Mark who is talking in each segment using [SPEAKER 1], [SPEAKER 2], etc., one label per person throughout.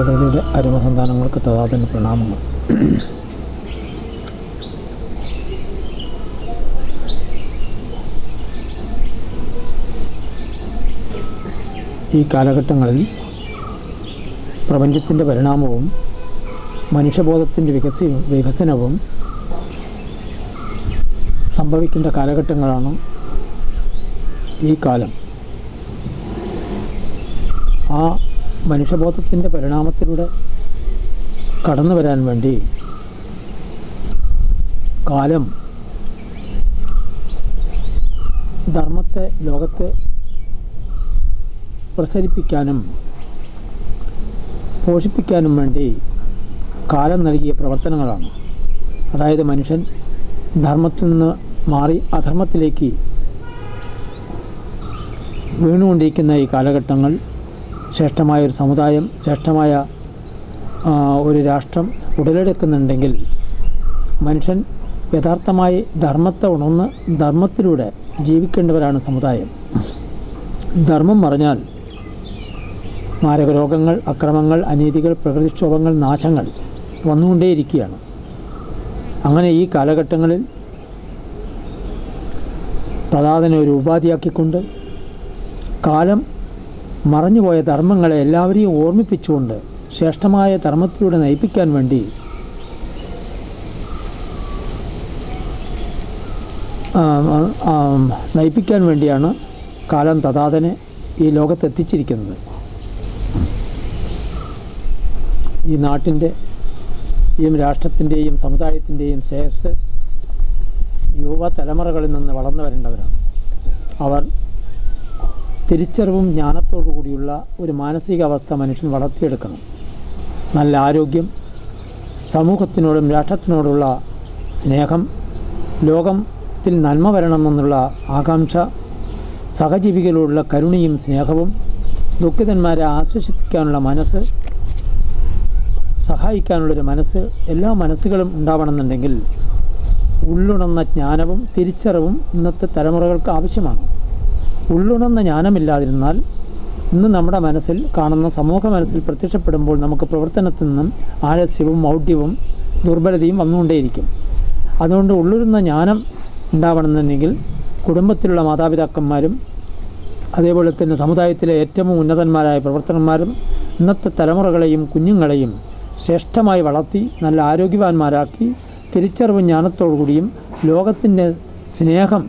[SPEAKER 1] പ്രകൃതിയുടെ അരുമസന്താനങ്ങൾക്ക് തഥാതന് പ്രണാമങ്ങൾ. ഈ കാലഘട്ടങ്ങളിൽ പ്രപഞ്ചത്തിൻ്റെ പരിണാമവും മനുഷ്യബോധത്തിൻ്റെ വികസനവും സംഭവിക്കേണ്ട കാലഘട്ടങ്ങളാണ് ഈ കാലം. ആ മനുഷ്യബോധത്തിൻ്റെ പരിണാമത്തിലൂടെ കടന്നു വരാൻ വേണ്ടി കാലം ധർമ്മത്തെ ലോകത്തെ പ്രസരിപ്പിക്കാനും പോഷിപ്പിക്കാനും വേണ്ടി കാലം നൽകിയ പ്രവർത്തനങ്ങളാണ്. അതായത് മനുഷ്യൻ ധർമ്മത്തിൽ നിന്ന് മാറി അധർമ്മത്തിലേക്ക് വീണുകൊണ്ടിരിക്കുന്ന ഈ കാലഘട്ടങ്ങൾ ശ്രേഷ്ഠമായൊരു സമുദായം, ശ്രേഷ്ഠമായ ഒരു രാഷ്ട്രം ഉടലെടുക്കുന്നുണ്ടെങ്കിൽ മനുഷ്യൻ യഥാർത്ഥമായി ധർമ്മത്തെ ഉണർന്ന് ധർമ്മത്തിലൂടെ ജീവിക്കേണ്ടവരാണ് സമുദായം. ധർമ്മം പറഞ്ഞാൽ മാരകരോഗങ്ങൾ, അക്രമങ്ങൾ, അനീതികൾ, പ്രകൃതിക്ഷോഭങ്ങൾ, നാശങ്ങൾ വന്നുകൊണ്ടേയിരിക്കുകയാണ്. അങ്ങനെ ഈ കാലഘട്ടങ്ങളിൽ തഥാതനെ ഒരു ഉപാധിയാക്കിക്കൊണ്ട് കാലം മറഞ്ഞുപോയ ധർമ്മങ്ങളെ എല്ലാവരെയും ഓർമ്മിപ്പിച്ചുകൊണ്ട് ശ്രേഷ്ഠമായ ധർമ്മത്തിലൂടെ നയിപ്പിക്കാൻ വേണ്ടിയാണ് കാലം തഥാതനെ ഈ ലോകത്തെത്തിച്ചിരിക്കുന്നത്. ഈ നാട്ടിൻ്റെയും രാഷ്ട്രത്തിൻ്റെയും സമുദായത്തിൻ്റെയും ശ്രേയസ് യുവതലമുറകളിൽ നിന്ന് വളർന്നു വരേണ്ടവരാണ്. അവർ തിരിച്ചറിവും ജ്ഞാനത്തോടു കൂടിയുള്ള ഒരു മാനസികാവസ്ഥ മനുഷ്യൻ വളർത്തിയെടുക്കണം. നല്ല ആരോഗ്യം, സമൂഹത്തിനോടും രാഷ്ട്രത്തിനോടുള്ള സ്നേഹം, ലോകത്തിൽ നന്മ വരണമെന്നുള്ള ആകാംക്ഷ, സഹജീവികളോടുള്ള കരുണയും സ്നേഹവും, ദുഃഖിതന്മാരെ ആശ്വസിപ്പിക്കാനുള്ള മനസ്സ്, സഹായിക്കാനുള്ളൊരു മനസ്സ്, എല്ലാ മനസ്സുകളും ഉണ്ടാവണമെന്നുണ്ടെങ്കിൽ ഉള്ളുണർന്ന ജ്ഞാനവും തിരിച്ചറിവും ഇന്നത്തെ തലമുറകൾക്ക് ആവശ്യമാണ്. ഉള്ളുണർന്ന ജ്ഞാനമില്ലാതിരുന്നാൽ ഇന്ന് നമ്മുടെ മനസ്സിൽ കാണുന്ന സമൂഹ മനസ്സിൽ പ്രത്യക്ഷപ്പെടുമ്പോൾ നമുക്ക് പ്രവർത്തനത്തിൽ നിന്നും ആലസ്യവും മൗഢ്യവും ദുർബലതയും വന്നുകൊണ്ടേയിരിക്കും. അതുകൊണ്ട് ഉള്ളുണർന്ന ജ്ഞാനം ഉണ്ടാവണമെന്നുണ്ടെങ്കിൽ കുടുംബത്തിലുള്ള മാതാപിതാക്കന്മാരും അതേപോലെ തന്നെ സമുദായത്തിലെ ഏറ്റവും ഉന്നതന്മാരായ പ്രവർത്തകന്മാരും ഇന്നത്തെ തലമുറകളെയും കുഞ്ഞുങ്ങളെയും ശ്രേഷ്ഠമായി വളർത്തി നല്ല ആരോഗ്യവാന്മാരാക്കി തിരിച്ചറിവ് ജ്ഞാനത്തോടു കൂടിയും ലോകത്തിൻ്റെ സ്നേഹം,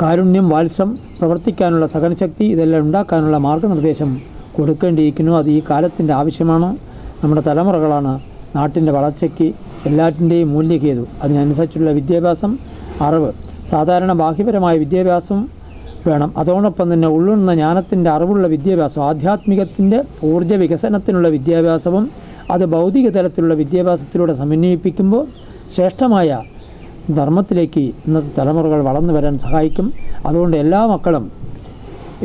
[SPEAKER 1] കാരുണ്യം, വാത്സം, പ്രവർത്തിക്കാനുള്ള സഹനശക്തി ഇതെല്ലാം ഉണ്ടാക്കാനുള്ള മാർഗനിർദ്ദേശം കൊടുക്കേണ്ടിയിരിക്കുന്നു. അത് ഈ കാലത്തിൻ്റെ ആവശ്യമാണ്. നമ്മുടെ തലമുറകളാണ് നാട്ടിൻ്റെ വളർച്ചയ്ക്ക് എല്ലാറ്റിൻ്റെയും മൂല്യഹേതു. അതിനനുസരിച്ചുള്ള വിദ്യാഭ്യാസം, അറിവ്, സാധാരണ ബാഹ്യപരമായ വിദ്യാഭ്യാസം വേണം. അതോടൊപ്പം തന്നെ ഉള്ളുന്ന ജ്ഞാനത്തിൻ്റെ അറിവുള്ള വിദ്യാഭ്യാസം, ആധ്യാത്മികത്തിൻ്റെ ഊർജ്ജ വികസനത്തിനുള്ള വിദ്യാഭ്യാസവും അത് ഭൗതിക തലത്തിലുള്ള വിദ്യാഭ്യാസത്തിലൂടെ സമന്വയിപ്പിക്കുമ്പോൾ ശ്രേഷ്ഠമായ ധർമ്മത്തിലേക്ക് ഇന്നത്തെ തലമുറകൾ വളർന്നു വരാൻ സഹായിക്കും. അതുകൊണ്ട് എല്ലാ മക്കളും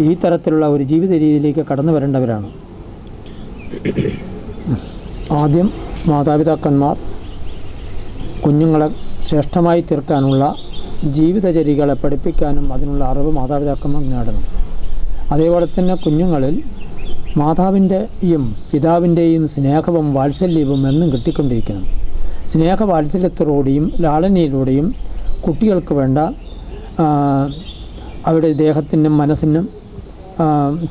[SPEAKER 1] ഈ തരത്തിലുള്ള ഒരു ജീവിത രീതിയിലേക്ക് കടന്നു വരേണ്ടവരാണ്. ആദ്യം മാതാപിതാക്കന്മാർ കുഞ്ഞുങ്ങളെ ശ്രേഷ്ഠമായി തീർക്കാനുള്ള ജീവിതചര്യകളെ പഠിപ്പിക്കാനും അതിനുള്ള അറിവ് മാതാപിതാക്കന്മാർ നേടണം. അതേപോലെ തന്നെ കുഞ്ഞുങ്ങളിൽ മാതാവിൻ്റെയും പിതാവിൻ്റെയും സ്നേഹവും വാത്സല്യവും എന്നും കിട്ടിക്കൊണ്ടിരിക്കണം. സ്നേഹവാത്സല്യത്തോടെയും ലാളനയിലൂടെയും കുട്ടികൾക്ക് വേണ്ട അവരുടെ ദേഹത്തിനും മനസ്സിനും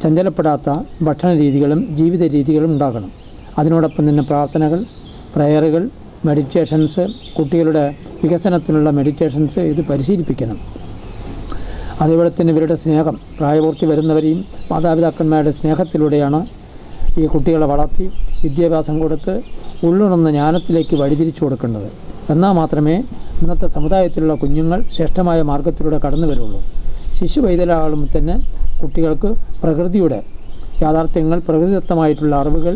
[SPEAKER 1] ചഞ്ചലപ്പെടാത്ത ഭക്ഷണ രീതികളും ജീവിത രീതികളും ഉണ്ടാകണം. അതിനോടൊപ്പം തന്നെ പ്രാർത്ഥനകൾ, പ്രയറുകൾ, മെഡിറ്റേഷൻസ്, കുട്ടികളുടെ വികസനത്തിനുള്ള മെഡിറ്റേഷൻസ് ഇത് പരിശീലിപ്പിക്കണം. അതേപോലെ തന്നെ ഇവരുടെ സ്നേഹം, പ്രായപൂർത്തി വരുന്നവരെയും മാതാപിതാക്കന്മാരുടെ സ്നേഹത്തിലൂടെയാണ് ഈ കുട്ടികളെ വളർത്തി വിദ്യാഭ്യാസം കൊടുത്ത് ഉള്ളുണർന്ന ജ്ഞാനത്തിലേക്ക് വഴിതിരിച്ചു കൊടുക്കേണ്ടത്. എന്നാൽ മാത്രമേ ഇന്നത്തെ സമുദായത്തിലുള്ള കുഞ്ഞുങ്ങൾ ശ്രേഷ്ഠമായ മാർഗത്തിലൂടെ കടന്നു വരുള്ളൂ. ശിശു വൈതലാകുമ്പോൾ തന്നെ കുട്ടികൾക്ക് പ്രകൃതിയുടെ യാഥാർത്ഥ്യങ്ങൾ, പ്രകൃതിദത്തമായിട്ടുള്ള അറിവുകൾ,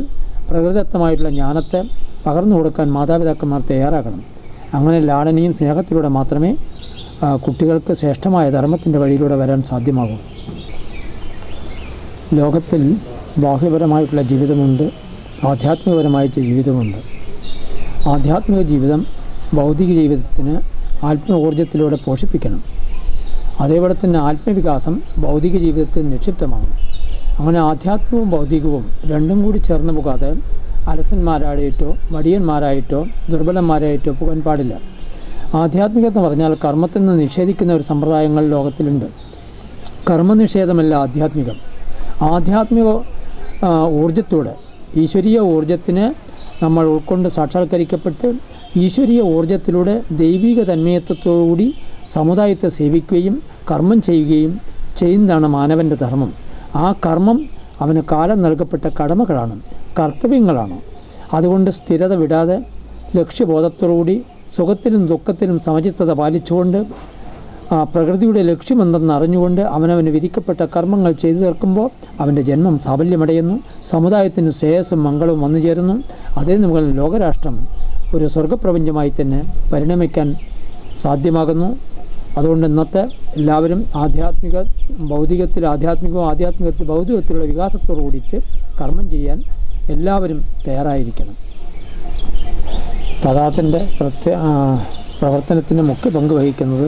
[SPEAKER 1] പ്രകൃതിദത്തമായിട്ടുള്ള ജ്ഞാനത്തെ പകർന്നു കൊടുക്കാൻ മാതാപിതാക്കന്മാർ തയ്യാറാക്കണം. അങ്ങനെ ലാളനയും സ്നേഹത്തിലൂടെ മാത്രമേ കുട്ടികൾക്ക് ശ്രേഷ്ഠമായ ധർമ്മത്തിൻ്റെ വഴിയിലൂടെ വരാൻ സാധ്യമാകൂ. ലോകത്തിൽ ബാഹ്യപരമായിട്ടുള്ള ജീവിതമുണ്ട്, ആധ്യാത്മികപരമായ ജീവിതമുണ്ട്. ആധ്യാത്മിക ജീവിതം ഭൗതിക ജീവിതത്തിന് ആത്മീയോർജ്ജത്തിലൂടെ പോഷിപ്പിക്കണം. അതേപോലെ തന്നെ ആത്മവികാസം ഭൗതിക ജീവിതത്തിൽ നിക്ഷിപ്തമാണ്. അങ്ങനെ ആധ്യാത്മികവും ഭൗതികവും രണ്ടും കൂടി ചേർന്ന് പോകാതെ അലസന്മാരായിട്ടോ മടിയന്മാരായിട്ടോ ദുർബലന്മാരായിട്ടോ പോകാൻ പാടില്ല. ആധ്യാത്മികത എന്ന് പറഞ്ഞാൽ കർമ്മത്തിൽ നിന്ന് നിഷേധിക്കുന്ന ഒരു സമ്പ്രദായങ്ങൾ ലോകത്തിലുണ്ട്. കർമ്മനിഷേധമല്ല ആധ്യാത്മികം. ആധ്യാത്മിക ഊർജത്തോടെ ഈശ്വരീയ ഊർജത്തിനെ നമ്മൾ ഉൾക്കൊണ്ട് സാക്ഷാത്കരിക്കപ്പെട്ട് ഈശ്വരീയ ഊർജത്തിലൂടെ ദൈവിക തന്മയത്വത്തോടുകൂടി സമുദായത്തെ സേവിക്കുകയും കർമ്മം ചെയ്യുകയും ചെയ്യുന്നതാണ് മാനവൻ്റെ ധർമ്മം. ആ കർമ്മം അവന് കാലം നൽകപ്പെട്ട കടമകളാണ്, കർത്തവ്യങ്ങളാണ്. അതുകൊണ്ട് സ്ഥിരത വിടാതെ ലക്ഷ്യബോധത്തോടുകൂടി സുഖത്തിലും ദുഃഖത്തിലും സമചിത്തത പാലിച്ചുകൊണ്ട് പ്രകൃതിയുടെ ലക്ഷ്യമെന്തെന്ന് അറിഞ്ഞുകൊണ്ട് അവനവന് വിധിക്കപ്പെട്ട കർമ്മങ്ങൾ ചെയ്തു തീർക്കുമ്പോൾ അവൻ്റെ ജന്മം സാഫല്യമടയുന്നു, സമുദായത്തിന് ശ്രേയസ്സും മംഗളവും വന്നു ചേരുന്നു. അതേ മുതൽ ലോകരാഷ്ട്രം ഒരു സ്വർഗപ്രപഞ്ചമായി തന്നെ പരിണമിക്കാൻ സാധ്യമാകുന്നു. അതുകൊണ്ട് ഇന്നത്തെ എല്ലാവരും ഭൗതികത്തിൽ ആധ്യാത്മികവും ആധ്യാത്മികത്തിൽ ഭൗതികത്തിലുള്ള വികാസത്തോടു കൂടിയിട്ട് കർമ്മം ചെയ്യാൻ എല്ലാവരും തയ്യാറായിരിക്കണം. തഥാത്തിൻ്റെ പ്രവർത്തനത്തിന് മുഖ്യ പങ്ക് വഹിക്കുന്നത്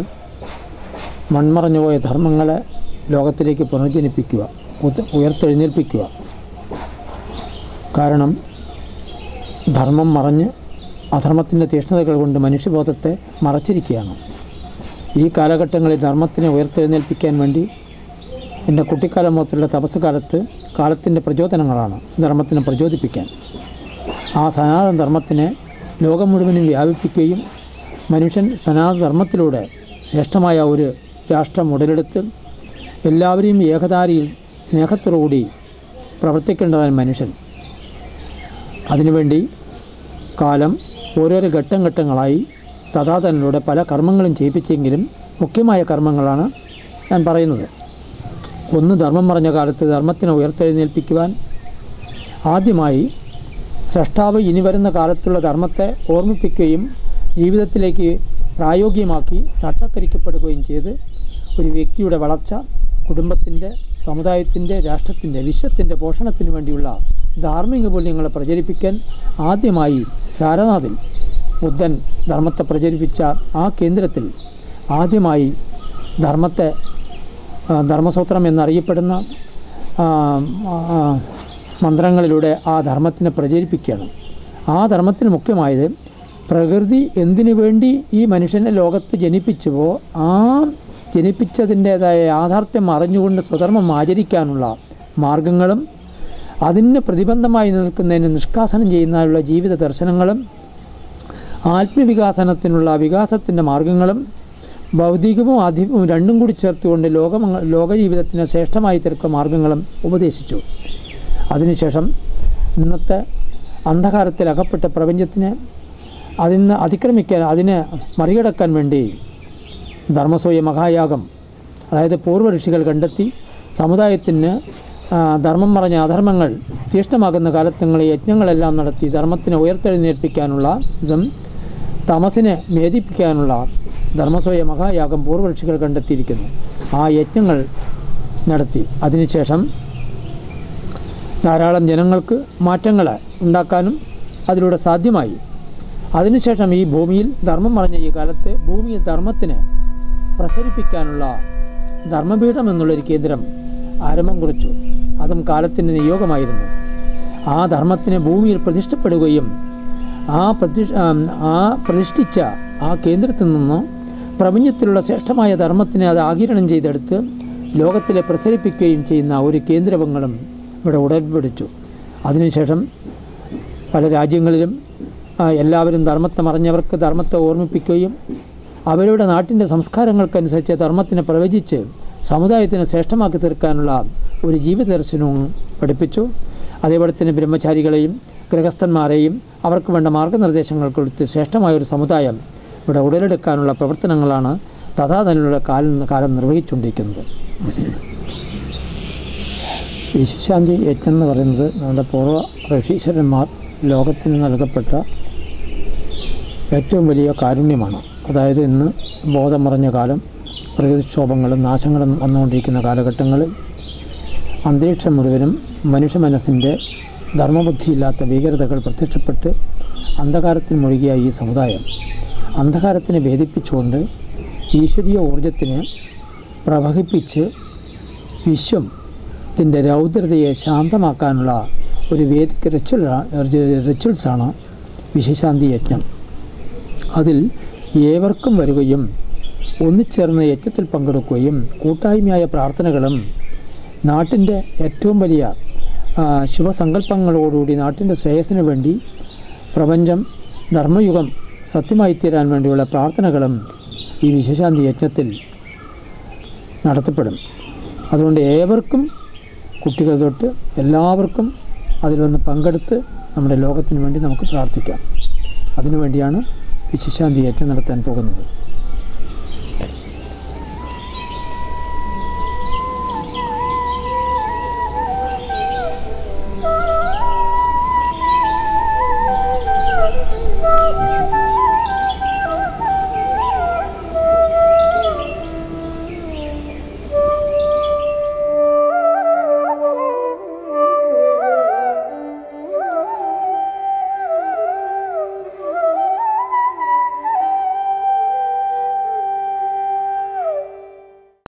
[SPEAKER 1] മൺമറഞ്ഞുപോയ ധർമ്മങ്ങളെ ലോകത്തിലേക്ക് പുനർജനിപ്പിക്കുക, ഉയർത്തെഴുന്നേൽപ്പിക്കുക. കാരണം ധർമ്മം മറഞ്ഞ് അധർമ്മത്തിൻ്റെ തീഷ്ണതകൾ കൊണ്ട് മനുഷ്യബോധത്തെ മറച്ചിരിക്കുകയാണ്. ഈ കാലഘട്ടങ്ങളിൽ ധർമ്മത്തിനെ ഉയർത്തെഴുന്നേൽപ്പിക്കാൻ വേണ്ടി എൻ്റെ കുട്ടിക്കാലം മുതലുള്ള തപസ് കാലത്തിൻ്റെ പ്രചോദനങ്ങളാണ് ധർമ്മത്തിനെ പ്രചോദിപ്പിക്കാൻ. ആ സനാതന ധർമ്മത്തിനെ ലോകം മുഴുവനും വ്യാപിപ്പിക്കുകയും മനുഷ്യൻ സനാതനധർമ്മത്തിലൂടെ ശ്രേഷ്ഠമായ ഒരു രാഷ്ട്രം ഉടലെടുത്ത് എല്ലാവരെയും ഏകധാരിയിൽ സ്നേഹത്തോടുകൂടി പ്രവർത്തിക്കേണ്ടതാണ് മനുഷ്യൻ. അതിനുവേണ്ടി കാലം ഓരോരോ ഘട്ടങ്ങളായി തഥാതനിലൂടെ പല കർമ്മങ്ങളും ചെയ്യിപ്പിച്ചെങ്കിലും മുഖ്യമായ കർമ്മങ്ങളാണ് ഞാൻ പറയുന്നത്. ഒന്ന്, ധർമ്മം മറഞ്ഞ കാലത്ത് ധർമ്മത്തിനെ ഉയർത്തെഴുന്നേൽപ്പിക്കുവാൻ ആദ്യമായി സ്രഷ്ടാവ് ഇനി വരുന്ന കാലത്തുള്ള ധർമ്മത്തെ ഓർമ്മിപ്പിക്കുകയും ജീവിതത്തിലേക്ക് പ്രായോഗികമാക്കി സാക്ഷാത്കരിക്കപ്പെടുകയും ചെയ്ത് ഒരു വ്യക്തിയുടെ വളർച്ച, കുടുംബത്തിൻ്റെ, സമുദായത്തിൻ്റെ, രാഷ്ട്രത്തിൻ്റെ, വിശ്വത്തിൻ്റെ പോഷണത്തിന് വേണ്ടിയുള്ള ധാർമ്മിക മൂല്യങ്ങളെ പ്രചരിപ്പിക്കാൻ ആദ്യമായി സാരനാഥിൽ ബുദ്ധൻ ധർമ്മത്തെ പ്രചരിപ്പിച്ച ആ കേന്ദ്രത്തിൽ ആദ്യമായി ധർമ്മസൂത്രം എന്നറിയപ്പെടുന്ന മന്ത്രങ്ങളിലൂടെ ആ ധർമ്മത്തിനെ പ്രചരിപ്പിക്കുകയാണ്. ആ ധർമ്മത്തിന് മുഖ്യമായത് പ്രകൃതി എന്തിനു വേണ്ടി ഈ മനുഷ്യനെ ലോകത്ത് ജനിപ്പിച്ചുവോ ആ ജനിപ്പിച്ചതിൻ്റേതായ യാഥാർത്ഥ്യം അറിഞ്ഞുകൊണ്ട് സ്വധർമ്മം ആചരിക്കാനുള്ള മാർഗങ്ങളും അതിന് പ്രതിബന്ധമായി നിൽക്കുന്നതിന് നിഷ്കാസനം ചെയ്യുന്നതിനുള്ള ജീവിത ദർശനങ്ങളും ആത്മവികാസനത്തിനുള്ള വികാസത്തിൻ്റെ മാർഗങ്ങളും ഭൗതികവും ആധ്യാത്മികവും രണ്ടും കൂടി ചേർത്തുകൊണ്ട് ലോകജീവിതത്തിന് ശ്രേഷ്ഠമായി തീർക്കുന്ന മാർഗങ്ങളും ഉപദേശിച്ചു. അതിനുശേഷം ഇന്നത്തെ അന്ധകാരത്തിൽ അകപ്പെട്ട പ്രപഞ്ചത്തിനെ അതിന് അതിക്രമിക്കാൻ, അതിനെ മറികടക്കാൻ വേണ്ടി ധർമ്മസൂയ മഹായാഗം, അതായത് പൂർവ്വ ഋഷികൾ കണ്ടെത്തി സമുദായത്തിന് ധർമ്മം മറഞ്ഞ അധർമ്മങ്ങൾ തീഷ്ണമാകുന്ന കാലത്തുള്ള യജ്ഞങ്ങളെല്ലാം നടത്തി ധർമ്മത്തിനെ ഉയർത്തെഴുന്നേൽപ്പിക്കാനുള്ള ഇതും തമസിനെ മേദിപ്പിക്കാനുള്ള ധർമ്മസൂയ മഹായാഗം പൂർവ്വ ഋഷികൾ കണ്ടെത്തിയിരിക്കുന്നു. ആ യജ്ഞങ്ങൾ നടത്തി അതിനുശേഷം ധാരാളം ജനങ്ങൾക്ക് മാറ്റങ്ങൾ ഉണ്ടാക്കാനും അതിലൂടെ സാധ്യമായി. അതിനുശേഷം ഈ ഭൂമിയിൽ ധർമ്മം മറഞ്ഞ ഈ കാലത്ത് ഭൂമിയിൽ ധർമ്മത്തിനെ പ്രസരിപ്പിക്കാനുള്ള ധർമ്മപീഠം എന്നുള്ളൊരു കേന്ദ്രം ആരംഭം കുറിച്ചു. അതും കാലത്തിൻ്റെ നിയോഗമായിരുന്നു. ആ ധർമ്മത്തിനെ ഭൂമിയിൽ പ്രതിഷ്ഠപ്പെടുകയും പ്രതിഷ്ഠിച്ച ആ കേന്ദ്രത്തിൽ നിന്ന് പ്രപഞ്ചത്തിലുള്ള ശ്രേഷ്ഠമായ ധർമ്മത്തിനെ അത് ആഗിരണം ചെയ്തെടുത്ത് ലോകത്തിലെ പ്രസരിപ്പിക്കുകയും ചെയ്യുന്ന ഒരു കേന്ദ്രങ്ങളും ഇവിടെ ഉടൻപിടിച്ചു. അതിനുശേഷം പല രാജ്യങ്ങളിലും എല്ലാവരും ധർമ്മത്തെ മറഞ്ഞവർക്ക് ധർമ്മത്തെ ഓർമ്മിപ്പിക്കുകയും അവരുടെ നാട്ടിൻ്റെ സംസ്കാരങ്ങൾക്കനുസരിച്ച് ധർമ്മത്തിനെ പ്രവചിച്ച് സമുദായത്തിനെ ശ്രേഷ്ഠമാക്കി തീർക്കാനുള്ള ഒരു ജീവിത ദർശനവും പഠിപ്പിച്ചു. അതേപോലെ തന്നെ ബ്രഹ്മചാരികളെയും ഗൃഹസ്ഥന്മാരെയും അവർക്ക് വേണ്ട മാർഗനിർദ്ദേശങ്ങൾ കൊടുത്ത് ശ്രേഷ്ഠമായൊരു സമുദായം ഇവിടെ ഉടലെടുക്കാനുള്ള പ്രവർത്തനങ്ങളാണ് തഥാതനിലൂടെ കാലം നിർവഹിച്ചുകൊണ്ടിരിക്കുന്നത്. വിശ്വശാന്തി യജ്ഞം എന്ന് പറയുന്നത് നമ്മുടെ പൂർവ്വ ഋഷീശ്വരന്മാർ ലോകത്തിന് നൽകപ്പെട്ട ഏറ്റവും വലിയ കാരുണ്യമാണ്. അതായത് ഇന്ന് ബോധം മറഞ്ഞ കാലം, പ്രകൃതിക്ഷോഭങ്ങളും നാശങ്ങളും വന്നുകൊണ്ടിരിക്കുന്ന കാലഘട്ടങ്ങളിൽ അന്തരീക്ഷം മുഴുവനും മനുഷ്യ മനസ്സിൻ്റെ ധർമ്മബുദ്ധിയില്ലാത്ത ഭീകരതകൾ പ്രത്യക്ഷപ്പെട്ട് അന്ധകാരത്തിൽ മുഴുകിയ ഈ സമുദായം അന്ധകാരത്തിനെ ഭേദിപ്പിച്ചുകൊണ്ട് ഈശ്വരീയ ഊർജത്തിനെ പ്രവഹിപ്പിച്ച് വിശ്വം ഇതിൻ്റെ രൗദ്രതയെ ശാന്തമാക്കാനുള്ള ഒരു വേദിക റിച്വൽസാണ് വിശ്വശാന്തി യജ്ഞം. അതിൽ ഏവർക്കും വരികയും ഒന്നിച്ചേർന്ന് യജ്ഞത്തിൽ പങ്കെടുക്കുകയും കൂട്ടായ്മയായ പ്രാർത്ഥനകളും നാട്ടിൻ്റെ ഏറ്റവും വലിയ ശുഭസങ്കല്പങ്ങളോടുകൂടി നാട്ടിൻ്റെ ശ്രേയസ്സിന് വേണ്ടി പ്രപഞ്ചം ധർമ്മയുഗം സത്യമായി തീരാൻ വേണ്ടിയുള്ള പ്രാർത്ഥനകളും ഈ വിശ്വശാന്തി യജ്ഞത്തിൽ നടത്തപ്പെടും. അതുകൊണ്ട് ഏവർക്കും, കുട്ടികൾ തൊട്ട് എല്ലാവർക്കും അതിൽ വന്ന് പങ്കെടുത്ത് നമ്മുടെ ലോകത്തിന് വേണ്ടി നമുക്ക് പ്രാർത്ഥിക്കാം. അതിനുവേണ്ടിയാണ് വിശ്വശാന്തി യജ്ഞം നടത്താൻ പോകുന്നത്.